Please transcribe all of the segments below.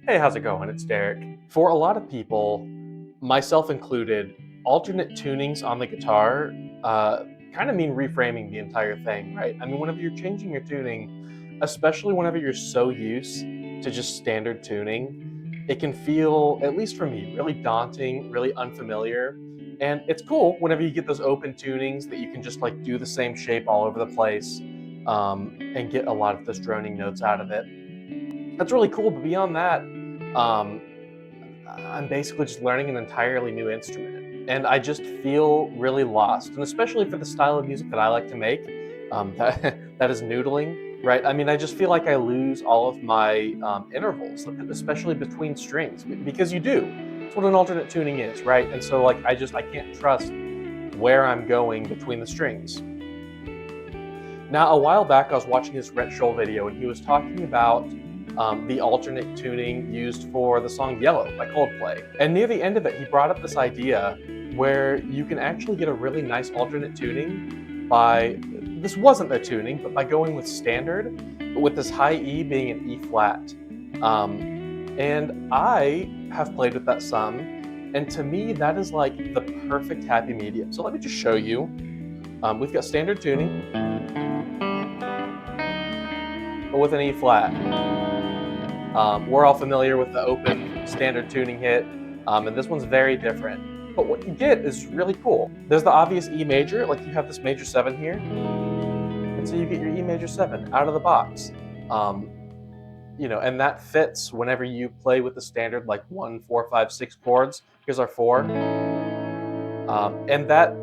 Hey, how's it going? It's Derek. For a lot of people, myself included, alternate tunings on the guitar kind of mean reframing the entire thing, right? I mean, whenever you're changing your tuning, especially whenever you're so used to just standard tuning, it can feel, at least for me, really daunting, really unfamiliar. And it's cool whenever you get those open tunings that you can just like do the same shape all over the place and get a lot of those droning notes out of it. That's really cool, but beyond that, um, I'm basically just learning an entirely new instrument, and I just feel really lost. And especially for the style of music that I like to make, that is noodling, right? I mean, I just feel like I lose all of my intervals, especially between strings, because you do. It's what an alternate tuning is, right? And so, like, I can't trust where I'm going between the strings. Now, a while back, I was watching this Rhett Scholl video, and he was talking about the alternate tuning used for the song Yellow by Coldplay. And near the end of it, he brought up this idea where you can actually get a really nice alternate tuning by, this wasn't a tuning, but by going with standard, but with this high E being an E flat. And I have played with that some, and to me, that is like the perfect happy medium. So let me just show you. We've got standard tuning, but with an E flat. We're all familiar with the open standard tuning hit, and this one's very different. But what you get is really cool. There's the obvious E major, like you have this major 7 here, and so you get your E major 7 out of the box. And that fits whenever you play with the standard like 1, 4, 5, 6 chords. Here's our 4, and that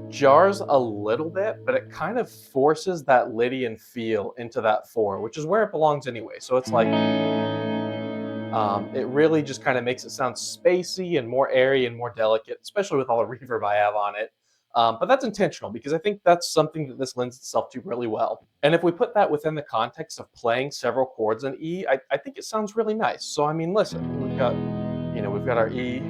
jars a little bit, but it kind of forces that Lydian feel into that 4, which is where it belongs anyway. So it's like, it really just kind of makes it sound spacey and more airy and more delicate, especially with all the reverb I have on it. But that's intentional because I think that's something that this lends itself to really well. And if we put that within the context of playing several chords in E, I think it sounds really nice. So I mean, listen, we've got our E.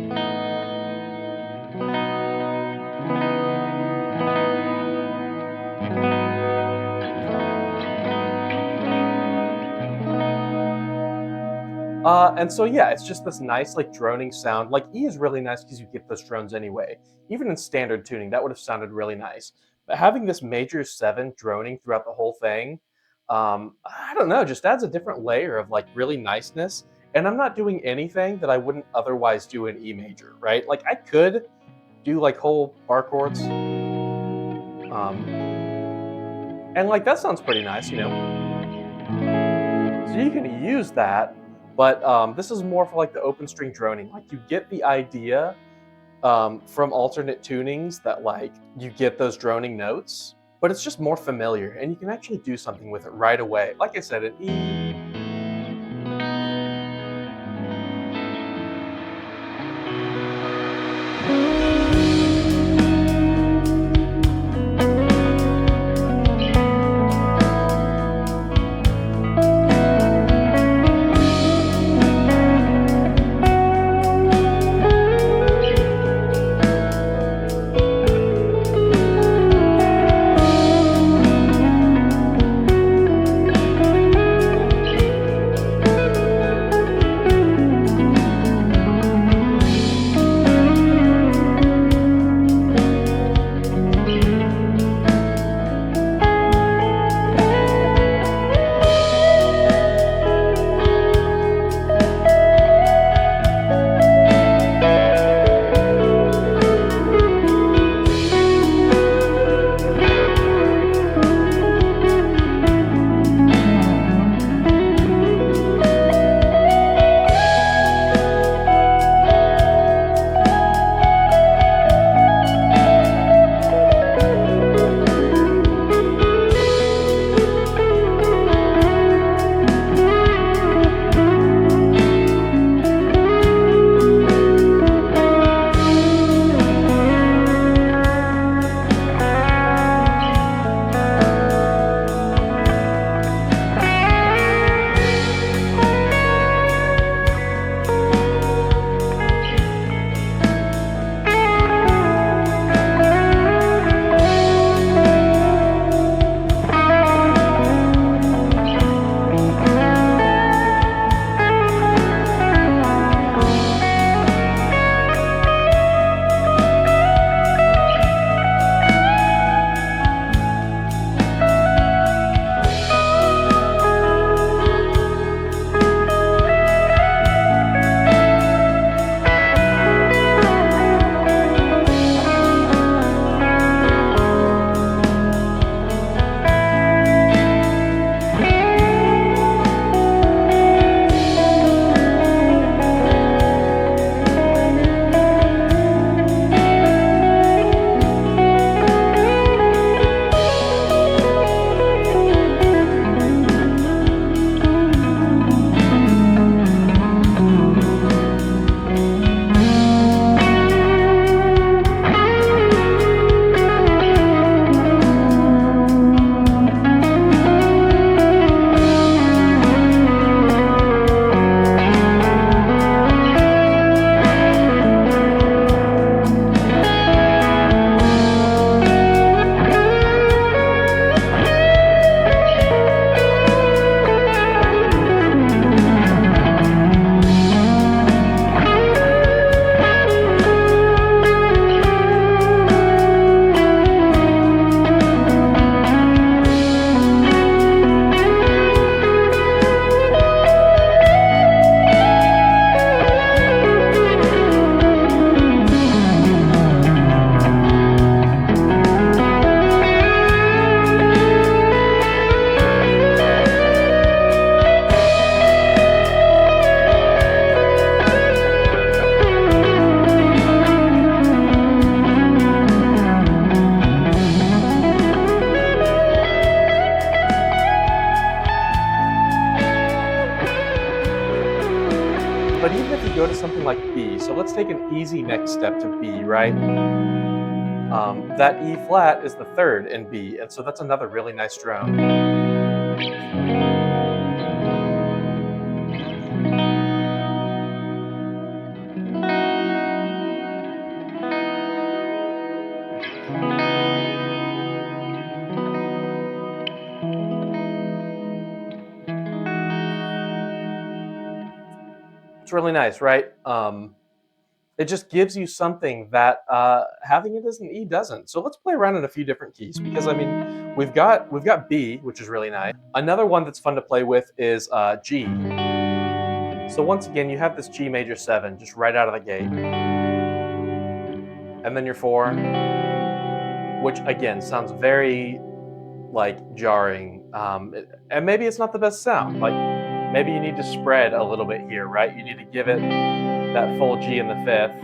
And so yeah, it's just this nice like droning sound. Like E is really nice because you get those drones anyway. Even in standard tuning, that would have sounded really nice. But having this major 7 droning throughout the whole thing, I don't know, just adds a different layer of like really niceness. And I'm not doing anything that I wouldn't otherwise do in E major, right? Like I could do like whole bar chords. And like that sounds pretty nice, you know? So you can use that. But this is more for like the open string droning. Like you get the idea from alternate tunings that like you get those droning notes, but it's just more familiar and you can actually do something with it right away. Like I said, an E. But even if you go to something like B, so let's take an easy next step to B, right? That E flat is the third in B, and so that's another really nice drone. It's really nice, right? It just gives you something that having it as an E doesn't. So let's play around in a few different keys, because I mean, we've got B, which is really nice. Another one that's fun to play with is G. So once again, you have this G major 7 just right out of the gate, and then your 4, which again sounds very like jarring, and maybe it's not the best sound. Like maybe you need to spread a little bit here, right? You need to give it that full G in the 5th.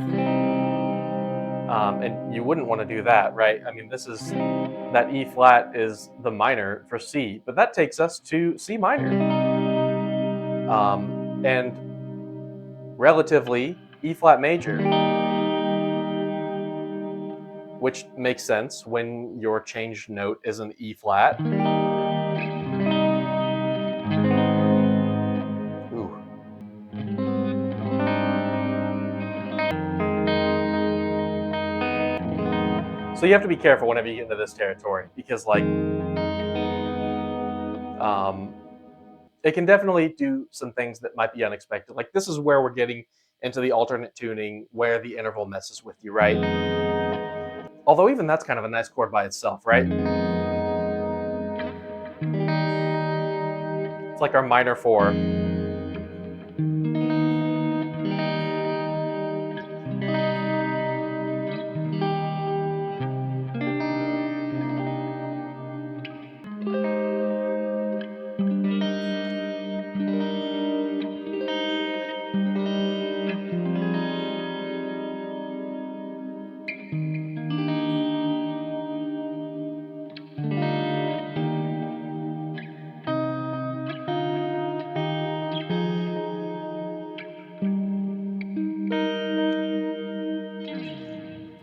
And you wouldn't want to do that, right? I mean, this is that E flat is the minor for C, but that takes us to C minor. And relatively E flat major, which makes sense when your changed note is an E flat. Ooh. So you have to be careful whenever you get into this territory, because like it can definitely do some things that might be unexpected. Like this is where we're getting into the alternate tuning where the interval messes with you, right? Although even that's kind of a nice chord by itself, right? It's like our minor 4.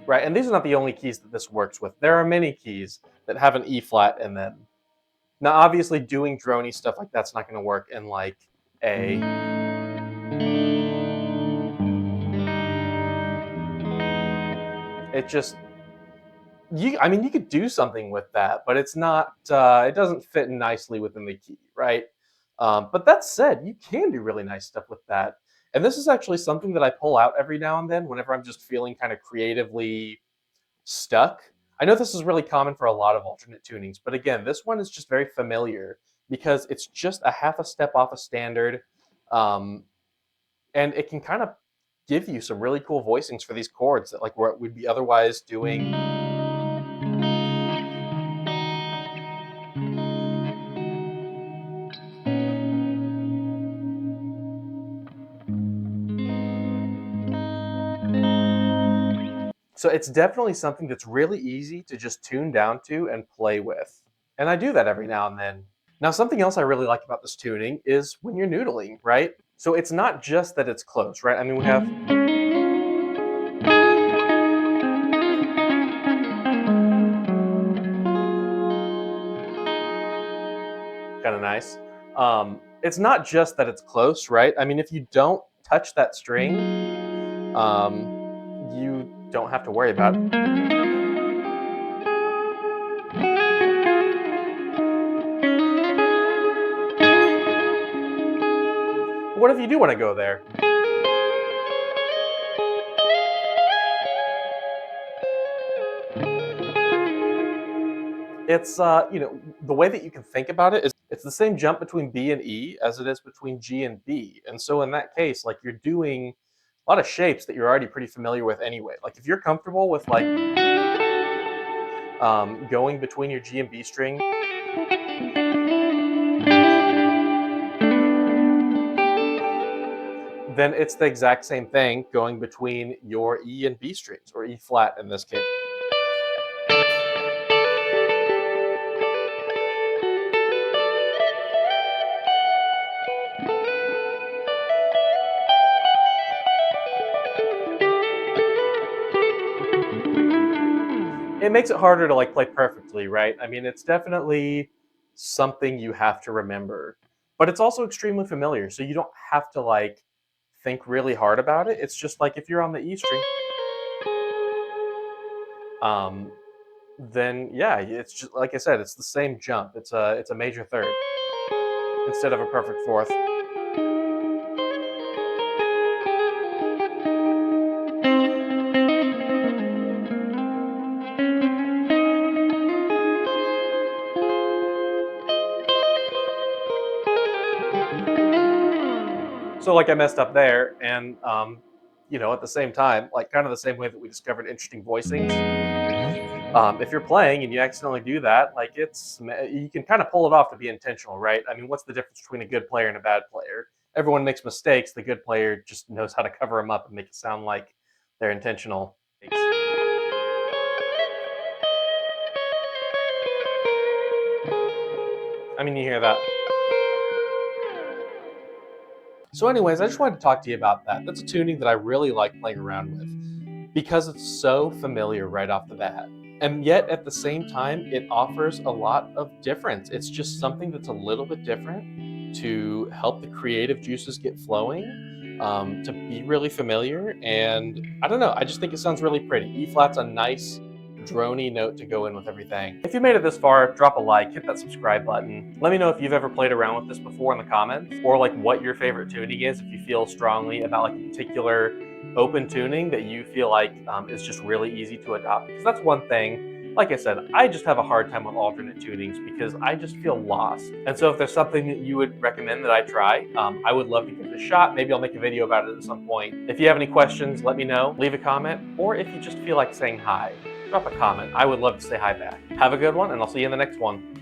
Right, and these are not the only keys that this works with. There are many keys that have an E flat in them. Now, obviously, doing droney stuff like that's not going to work in like A. It just I mean, you could do something with that, but it's not. It doesn't fit nicely within the key, right? But that said, you can do really nice stuff with that. And this is actually something that I pull out every now and then whenever I'm just feeling kind of creatively stuck. I know this is really common for a lot of alternate tunings, but again, this one is just very familiar because it's just a half a step off a standard, um, and it can kind of give you some really cool voicings for these chords that like what we'd be otherwise doing. So it's definitely something that's really easy to just tune down to and play with. And I do that every now and then. Now, something else I really like about this tuning is when you're noodling, right? So it's not just that it's close, right? I mean, we have kind of nice. It's not just that it's close, right? I mean, if you don't touch that string, you don't have to worry about it. What if you do want to go there? It's the way that you can think about it is it's the same jump between B and E as it is between G and B. And so in that case, like you're doing a lot of shapes that you're already pretty familiar with anyway. Like if you're comfortable with like going between your G and B string, then it's the exact same thing going between your E and B strings, or E flat in this case. it makes it harder to like play perfectly, right? I mean, it's definitely something you have to remember, but it's also extremely familiar, so you don't have to like think really hard about it. It's just like if you're on the E string, um, then yeah, it's just like I said, it's the same jump. It's a major third instead of a perfect fourth. So like I messed up there, and at the same time, like kind of the same way that we discovered interesting voicings. If you're playing and you accidentally do that, like you can kind of pull it off to be intentional, right? I mean, what's the difference between a good player and a bad player? Everyone makes mistakes. The good player just knows how to cover them up and make it sound like they're intentional. I mean, you hear that. So, anyways, I just wanted to talk to you about that. That's a tuning that I really like playing around with because it's so familiar right off the bat. And yet, at the same time, it offers a lot of difference. It's just something that's a little bit different to help the creative juices get flowing, to be really familiar. And I don't know, I just think it sounds really pretty. E flat's a nice drony note to go in with everything. If you made it this far, drop a like, hit that subscribe button. Let me know if you've ever played around with this before in the comments, or like what your favorite tuning is, if you feel strongly about like a particular open tuning that you feel like is just really easy to adopt. Because that's one thing, like I said, I just have a hard time with alternate tunings because I just feel lost. And so if there's something that you would recommend that I try, I would love to give it a shot. Maybe I'll make a video about it at some point. If you have any questions, let me know, leave a comment, or if you just feel like saying hi, drop a comment. I would love to say hi back. Have a good one, and I'll see you in the next one.